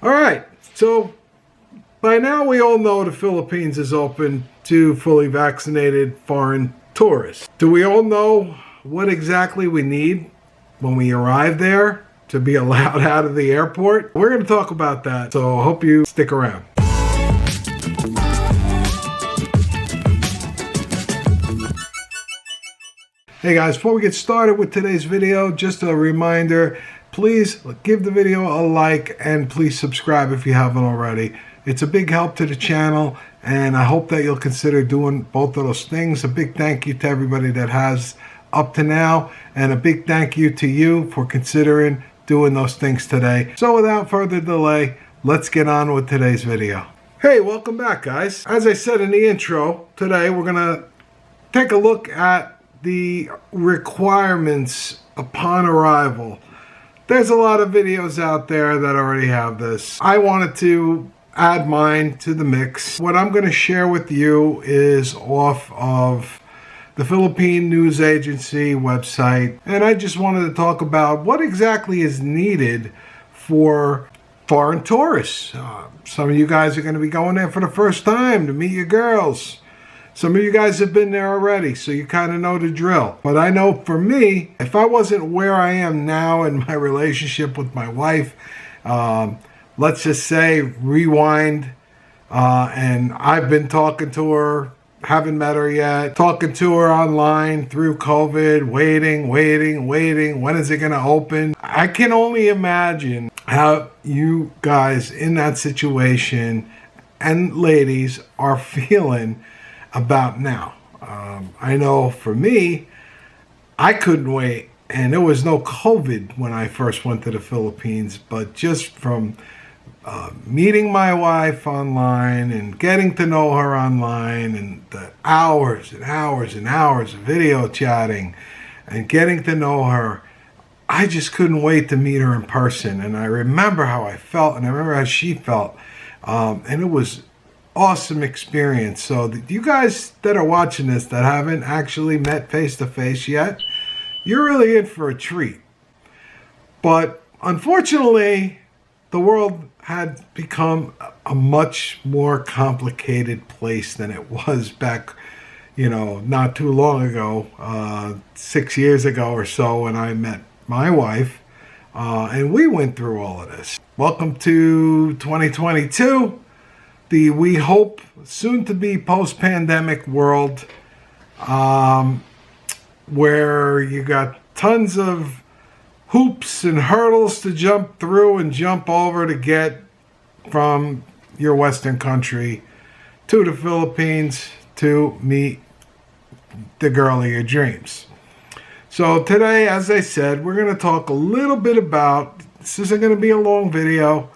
All right, so by now we all know the Philippines is open to fully vaccinated foreign tourists. Do we all know what exactly we need when we arrive there to be allowed out of the airport? We're going to talk about that, so I hope you stick around. Hey guys, before we get started with today's video, just a reminder, please give the video a like and please subscribe if you haven't already. It's a big help to the channel and I hope that you'll consider doing both of those things. A big thank you to everybody that has up to now, and a big thank you to you for considering doing those things today. So without further delay, let's get on with today's video. Hey, welcome back guys. As I said in the intro, today we're gonna take a look at the requirements upon arrival. There's a lot of videos out there that already have this. I wanted to add mine to the mix. What I'm going to share with you is off of the Philippine News Agency website, and I just wanted to talk about what exactly is needed for foreign tourists. Some of you guys are going to be going there for the first time to meet your girls. Some of you guys have been there already, so you kind of know the drill. But I know for me, if I wasn't where I am now in my relationship with my wife, let's just say rewind, and I've been talking to her, haven't met her yet, talking to her online through COVID, waiting, when is it going to open? I can only imagine how you guys in that situation and ladies are feeling about now. I know for me, I couldn't wait, and there was no COVID when I first went to the Philippines, but just from meeting my wife online and getting to know her online and the hours and hours and hours of video chatting and getting to know her, I just couldn't wait to meet her in person. And I remember how I felt, and I remember how she felt, and it was awesome experience. So you guys that are watching this that haven't actually met face to face yet, you're really in for a treat. But unfortunately, the world had become a much more complicated place than it was back, not too long ago, 6 years ago or so, when I met my wife, and we went through all of this. Welcome to 2022. The, we hope, soon-to-be post-pandemic world, where you got tons of hoops and hurdles to jump through and jump over to get from your Western country to the Philippines to meet the girl of your dreams. So today, as I said, we're going to talk a little bit about, this isn't going to be a long video,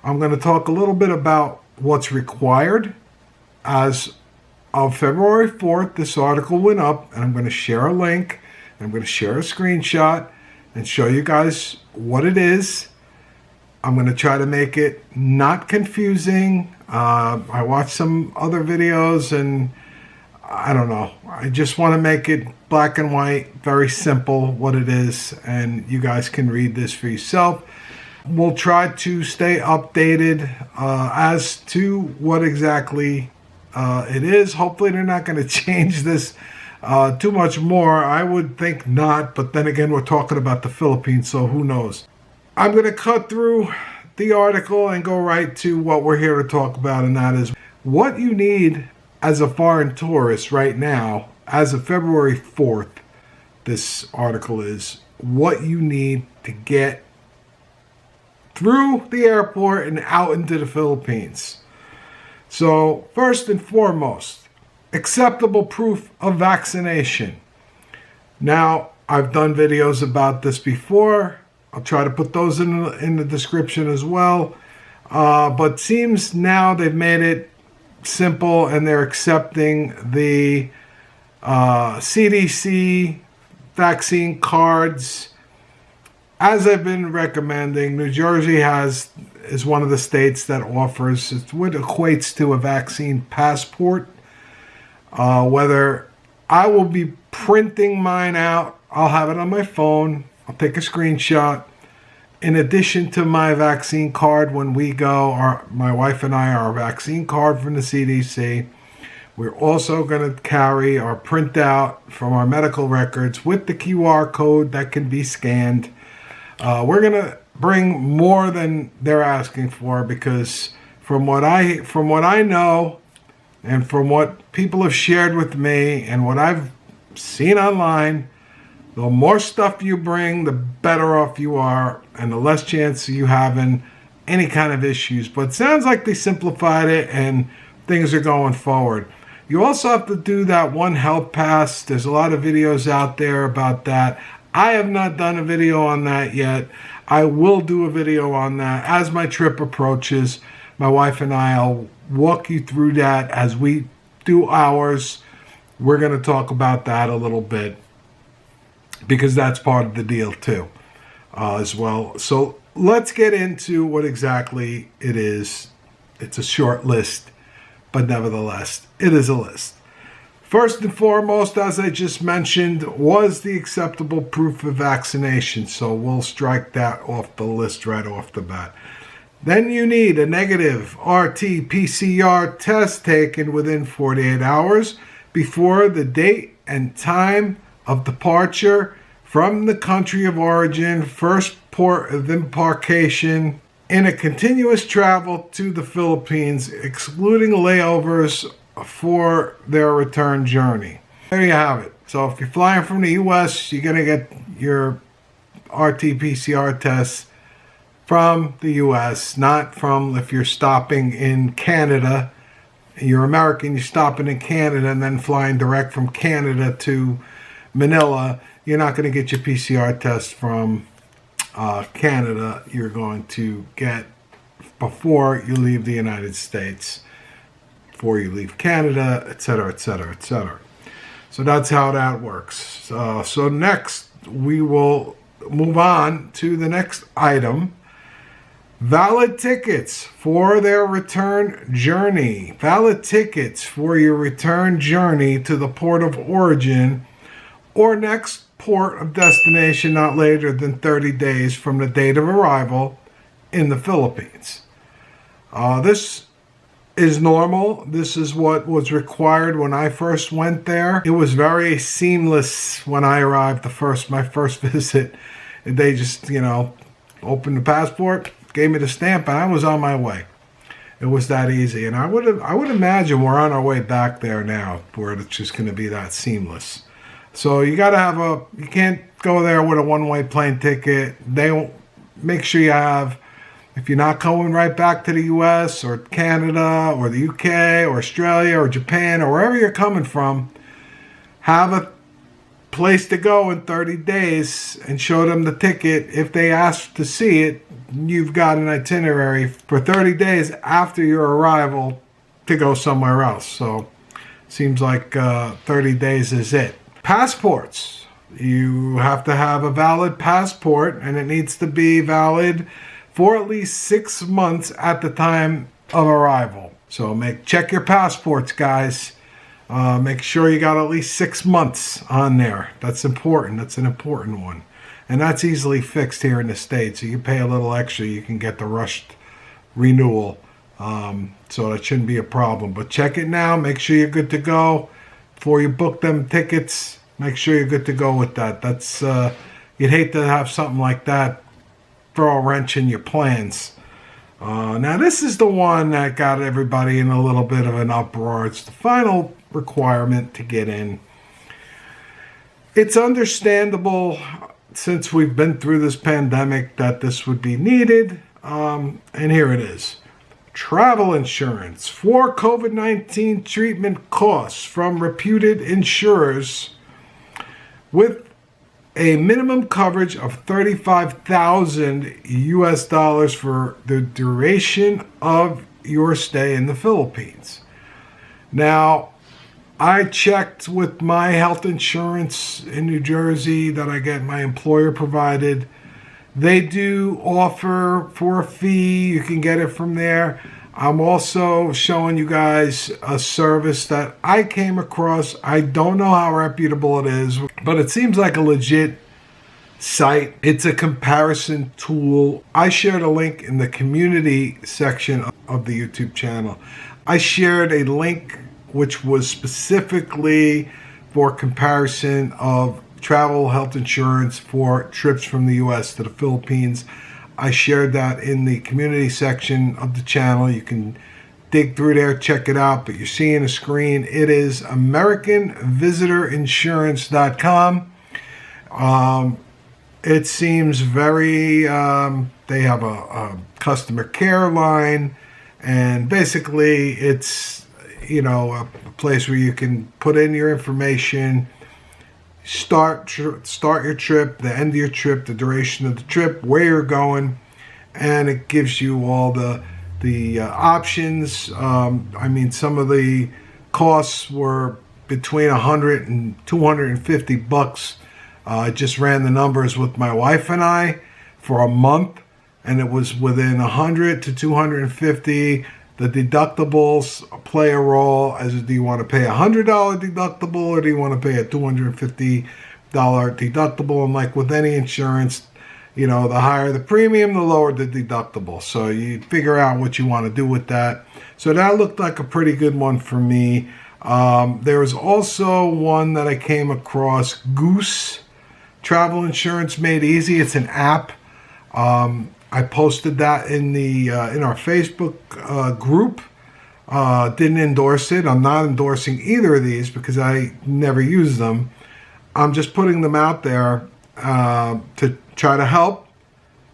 I'm going to talk a little bit about what's required. As of February 4th, this article went up, and I'm going to share a link, and I'm going to share a screenshot and show you guys what it is. I'm going to try to make it not confusing. I watched some other videos, and I don't know. I just want to make it black and white, very simple what it is, and you guys can read this for yourself. We'll try to stay updated as to what exactly it is. Hopefully they're not going to change this too much more. I would think not, but then again, we're talking about the Philippines, so who knows. I'm going to cut through the article and go right to what we're here to talk about, and that is what you need as a foreign tourist right now, as of February 4th. This article is what you need to get through the airport and out into the Philippines. So first and foremost, acceptable proof of vaccination. Now, I've done videos about this before. I'll try to put those in the description as well. But seems now they've made it simple and they're accepting the CDC vaccine cards. As I've been recommending, New Jersey is one of the states that offers what equates to a vaccine passport. Whether I will be printing mine out, I'll have it on my phone, I'll take a screenshot, in addition to my vaccine card when we go, my wife and I, our vaccine card from the CDC, we're also going to carry our printout from our medical records with the QR code that can be scanned. We're going to bring more than they're asking for, because from what I know and from what people have shared with me and what I've seen online, the more stuff you bring, the better off you are and the less chance of you having any kind of issues. But it sounds like they simplified it and things are going forward. You also have to do that one health pass. There's a lot of videos out there about that. I have not done a video on that yet. I will do a video on that as my trip approaches. My wife and I'll walk you through that as we do ours. We're going to talk about that a little bit, because that's part of the deal too, as well. So let's get into what exactly it is. It's a short list, but nevertheless, it is a list. First and foremost, as I just mentioned, was the acceptable proof of vaccination. So we'll strike that off the list right off the bat. Then you need a negative RT-PCR test taken within 48 hours before the date and time of departure from the country of origin, first port of embarkation, in a continuous travel to the Philippines, excluding layovers for their return journey. There you have it. So if you're flying from the U.S., you're going to get your RT-PCR tests from the U.S., not from if you're stopping in Canada. You're American, you're stopping in Canada and then flying direct from Canada to Manila. You're not going to get your PCR test from Canada. You're going to get before you leave the United States, before you leave Canada, etc., etc., etc. So that's how that works. So next, we will move on to the next item. Valid tickets for their return journey. Valid tickets for your return journey to the port of origin or next port of destination not later than 30 days from the date of arrival in the Philippines. This is normal. This is what was required when I first went there. It was very seamless when I arrived my first visit. They just, opened the passport, gave me the stamp, and I was on my way. It was that easy. And I would imagine we're on our way back there now, where it's just going to be that seamless. So you got to you can't go there with a one-way plane ticket. They won't. Make sure you have, if you're not going right back to the U.S. or Canada or the U.K. or Australia or Japan or wherever you're coming from, have a place to go in 30 days and show them the ticket. If they ask to see it, you've got an itinerary for 30 days after your arrival to go somewhere else. So seems like 30 days is it. Passports. You have to have a valid passport, and it needs to be valid for at least 6 months at the time of arrival. So check your passports, guys. Make sure you got at least 6 months on there. That's important. That's an important one. And that's easily fixed here in the States. So you pay a little extra, you can get the rushed renewal. So that shouldn't be a problem. But check it now. Make sure you're good to go. Before you book them tickets, make sure you're good to go with that. That's you'd hate to have something like that throw a wrench in your plans. Now this is the one that got everybody in a little bit of an uproar. It's the final requirement to get in. It's understandable, since we've been through this pandemic, that this would be needed. And here it is. Travel insurance for COVID-19 treatment costs from reputed insurers with a minimum coverage of 35,000 US dollars for the duration of your stay in the Philippines. Now, I checked with my health insurance in New Jersey that I get my employer provided. They do offer for a fee. You can get it from there. I'm also showing you guys a service that I came across. I don't know how reputable it is, but it seems like a legit site. It's a comparison tool. I shared a link in the community section of the YouTube channel. I shared a link which was specifically for comparison of travel health insurance for trips from the US to the Philippines. I shared that in the community section of the channel. You can dig through there, check it out, but you're seeing a screen. It is AmericanVisitorInsurance.com. It seems very, they have a customer care line, and basically it's, you know, a place where you can put in your information, start your trip, the end of your trip, the duration of the trip, where you're going, and it gives you all the options. I mean, some of the costs were between $100 and $250. I just ran the numbers with my wife and I for a month, and it was within $100 to $250. The deductibles play a role. As do you want to pay a $100 deductible, or do you want to pay a $250 deductible? And like with any insurance, you know, the higher the premium, the lower the deductible. So you figure out what you want to do with that. So that looked like a pretty good one for me. There was also one that I came across, Goose, Travel Insurance Made Easy. It's an app. I posted that in our Facebook group. Didn't endorse it. I'm not endorsing either of these because I never use them. I'm just putting them out there to try to help.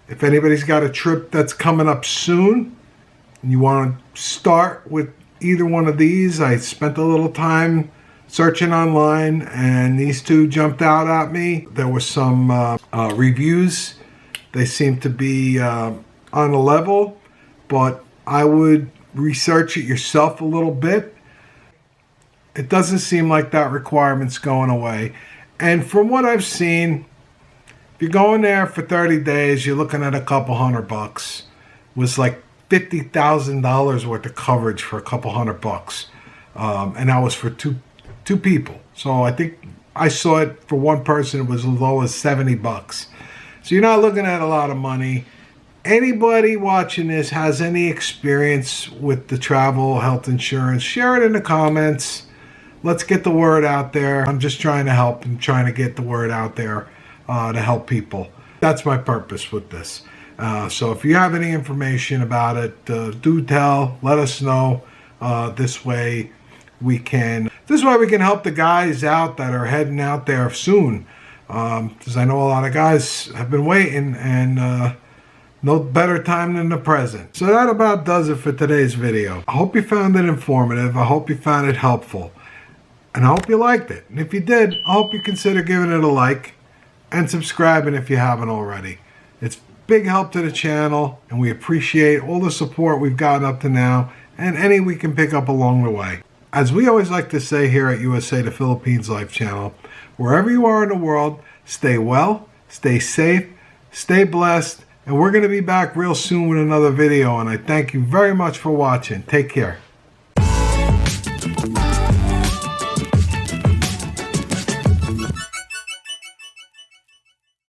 If anybody's got a trip that's coming up soon and you want to start with either one of these, I spent a little time searching online and these two jumped out at me. There were some reviews. They seem to be on a level, but I would research it yourself a little bit. It doesn't seem like that requirement's going away. And from what I've seen, if you're going there for 30 days, you're looking at a couple $100. It was like $50,000 worth of coverage for a couple $100. And that was for two people. So I think I saw it for one person, it was as low as $70. So you're not looking at a lot of money. Anybody watching this has any experience with the travel health insurance, share it in the comments. Let's get the word out there. I'm just trying to help. I'm trying to get the word out there to help people. That's my purpose with this. So if you have any information about it, do tell. Let us know. This way we can help the guys out that are heading out there soon. Because I know a lot of guys have been waiting, and no better time than the present. So that about does it for today's video. I hope you found it informative. I hope you found it helpful. And I hope you liked it. And if you did, I hope you consider giving it a like and subscribing if you haven't already. It's big help to the channel, and we appreciate all the support we've gotten up to now and any we can pick up along the way. As we always like to say here at USA to Philippines Life Channel, wherever you are in the world, stay well, stay safe, stay blessed, and we're going to be back real soon with another video, and I thank you very much for watching. Take care.